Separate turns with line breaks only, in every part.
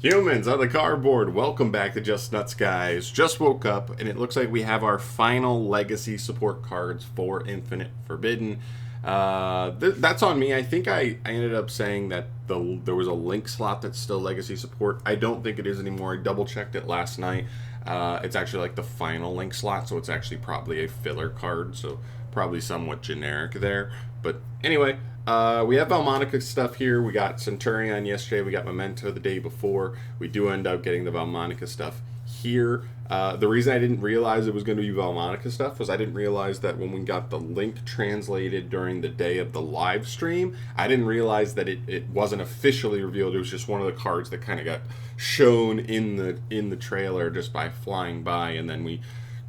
Humans on the cardboard, welcome back to Just Nuts, guys. Just woke up, and it looks like we have our final legacy support cards for Infinite Forbidden. That's on me. I think I ended up saying that there was a link slot that's still legacy support. I don't think it is anymore. I double checked it last night. It's actually like the final link slot, so it's actually probably a filler card, so probably somewhat generic there. But anyway, we have Val Monica stuff here. We got Centurion yesterday. We got Memento the day before. We do end up getting the Val Monica stuff here. The reason I didn't realize it was going to be Val Monica stuff was I didn't realize that when we got the link translated during the day of the live stream, I didn't realize that it wasn't officially revealed. It was just one of the cards that kind of got shown in the trailer just by flying by, and then we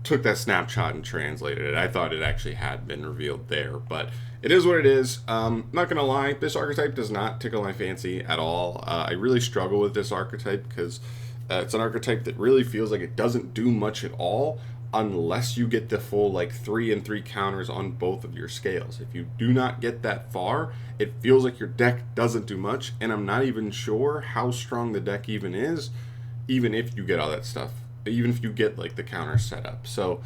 took that snapshot and translated it. I thought it actually had been revealed there, but it is what it is. Not gonna lie, this archetype does not tickle my fancy at all. I really struggle with this archetype because it's an archetype that really feels like it doesn't do much at all unless you get the full like 3 and 3 counters on both of your scales. If you do not get that far, it feels like your deck doesn't do much, and I'm not even sure how strong the deck even is, even if you get all that stuff. Even if you get like the counter set up. So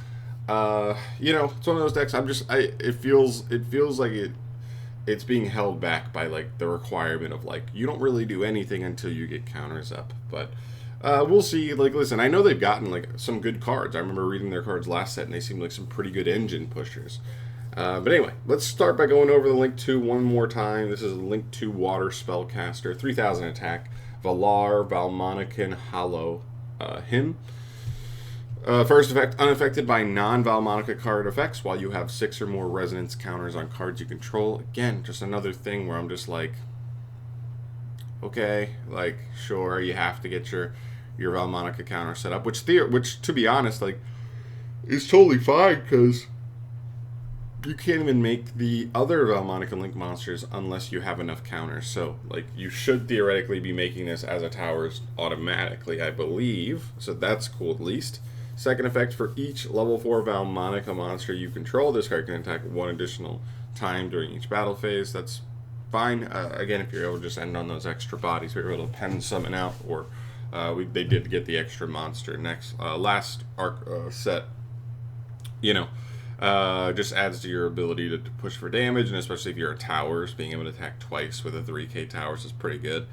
it's one of those decks. It feels like it's being held back by like the requirement of like you don't really do anything until you get counters up. But we'll see. Like, listen, I know they've gotten like some good cards. I remember reading their cards last set, and they seemed like some pretty good engine pushers. But anyway, let's start by going over the Link 2 one more time. This is a Link 2 Water Spellcaster, 3,000 attack, Valar, Vaalmonica, Hollow, him. First effect, unaffected by non-Val Monica card effects while you have 6 or more resonance counters on cards you control. Again, just another thing where I'm just like, okay, like, sure, you have to get your Val Monica counter set up, which to be honest, like, is totally fine, because you can't even make the other Val Monica Link monsters unless you have enough counters. So, like, you should theoretically be making this as a towers automatically, I believe. So that's cool at least. Second effect, for each level 4 Val Monica monster you control, this card can attack 1 additional time during each battle phase. That's fine. Again, if you're able to just end on those extra bodies, we were able to pen summon out, or they did get the extra monster next last arc set. Just adds to your ability to push for damage, and especially if you're a towers, being able to attack twice with a 3k towers is pretty good.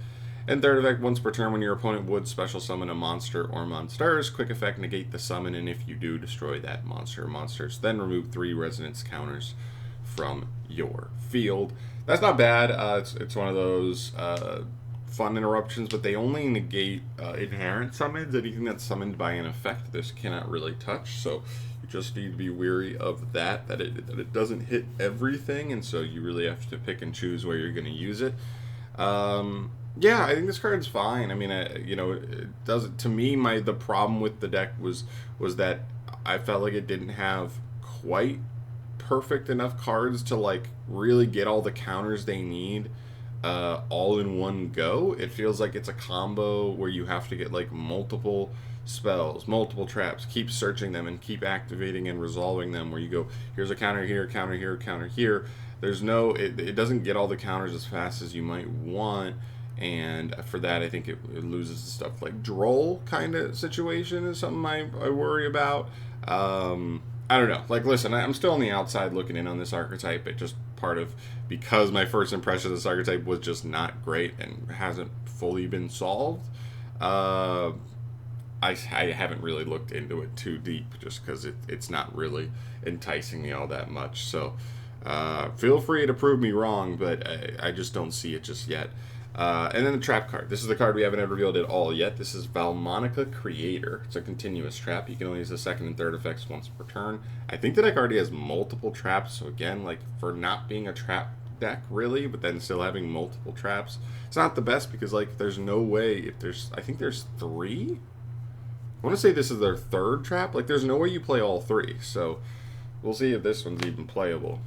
And third effect, once per turn when your opponent would special summon a monster or monsters, quick effect, negate the summon, and if you do, destroy that monster or monsters. Then remove 3 resonance counters from your field. That's not bad. It's one of those fun interruptions, but they only negate inherent summons. Anything that's summoned by an effect, this cannot really touch, so you just need to be wary of that it doesn't hit everything, and so you really have to pick and choose where you're going to use it. Yeah, I think this card's fine. I mean, it doesn't. To me, the problem with the deck was that I felt like it didn't have quite perfect enough cards to like really get all the counters they need all in one go. It feels like it's a combo where you have to get like multiple spells, multiple traps, keep searching them and keep activating and resolving them, where you go, here's a counter here, counter here, counter here. There's no, it doesn't get all the counters as fast as you might want. And for that, I think it loses the stuff like droll kind of situation is something I worry about. I don't know. Like, listen, I'm still on the outside looking in on this archetype. It just because my first impression of this archetype was just not great and hasn't fully been solved. I haven't really looked into it too deep just because it's not really enticing me all that much. So feel free to prove me wrong, but I just don't see it just yet. And then the trap card. This is the card we haven't ever revealed at all yet. This is Vaalmonica Creator. It's a continuous trap. You can only use the second and third effects once per turn. I think the deck already has multiple traps, so again, like, for not being a trap deck, really, but then still having multiple traps, it's not the best because, like, there's no way, I think there's 3? I want to say this is their 3rd trap. Like, there's no way you play all 3, so we'll see if this one's even playable.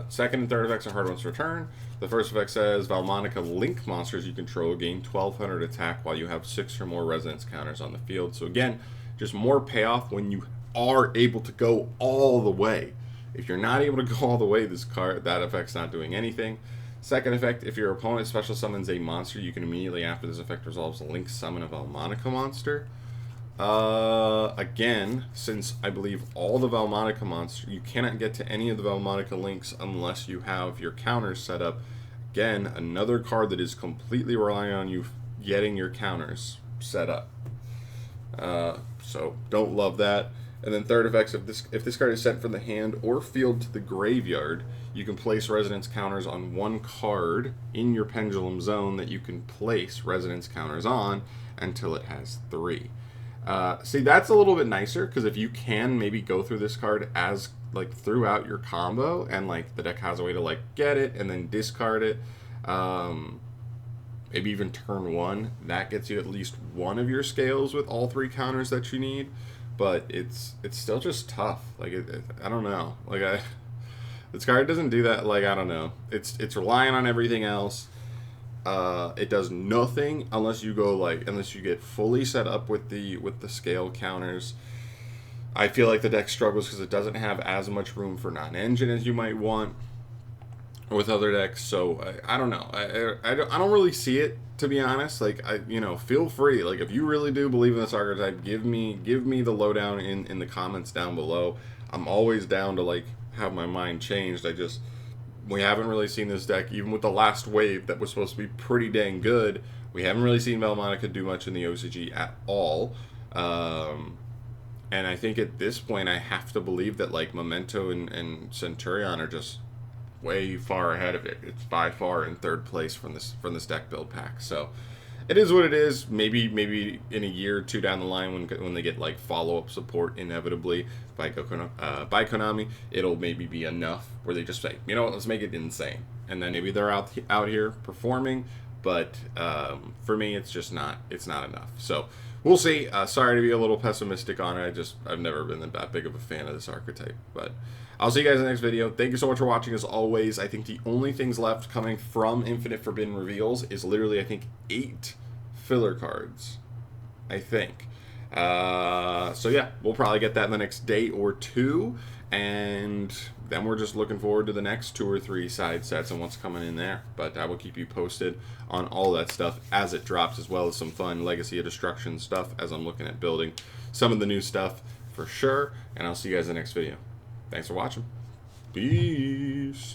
Second and third effects are hard ones to return. The first effect says, Vaalmonica Link monsters you control gain 1,200 attack while you have 6 or more resonance counters on the field. So again, just more payoff when you are able to go all the way. If you're not able to go all the way, that effect's not doing anything. Second effect, if your opponent special summons a monster, you can immediately after this effect resolves link summon a Val Monica monster. Again, since I believe all the Val Monica monsters, you cannot get to any of the Val Monica links unless you have your counters set up. Again, another card that is completely relying on you getting your counters set up. So don't love that. And then third effects, if this card is sent from the hand or field to the graveyard, you can place resonance counters on one card in your pendulum zone that you can place resonance counters on until it has 3. See, that's a little bit nicer, because if you can maybe go through this card as like throughout your combo, and like the deck has a way to like get it and then discard it, maybe even turn 1, that gets you at least one of your scales with all 3 counters that you need. But it's still just tough. Like I don't know. Like this card doesn't do that. Like I don't know. It's relying on everything else. It does nothing unless you get fully set up with the scale counters. I feel like the deck struggles because it doesn't have as much room for non-engine as you might want with other decks. So I don't know. I don't really see it, to be honest. Like feel free. Like if you really do believe in this archetype, give me the lowdown in the comments down below. I'm always down to like have my mind changed. We haven't really seen this deck, even with the last wave that was supposed to be pretty dang good. We haven't really seen Val Monica do much in the OCG at all. And I think at this point I have to believe that like Memento and Centurion are just way far ahead of it. It's by far in third place from this deck build pack. So it is what it is. Maybe in a year or two down the line, when they get like follow-up support inevitably by Konami, it'll maybe be enough where they just say, you know what, let's make it insane, and then maybe they're out here performing. But for me, it's not enough. So we'll see. Sorry to be a little pessimistic on it. I've never been that big of a fan of this archetype. But I'll see you guys in the next video. Thank you so much for watching. As always, I think the only things left coming from Infinite Forbidden Reveals is literally, I think, 8 filler cards. I think. So yeah, we'll probably get that in the next day or 2. And then we're just looking forward to the next 2 or 3 side sets and what's coming in there. But I will keep you posted on all that stuff as it drops, as well as some fun Legacy of Destruction stuff as I'm looking at building some of the new stuff for sure. And I'll see you guys in the next video. Thanks for watching. Peace.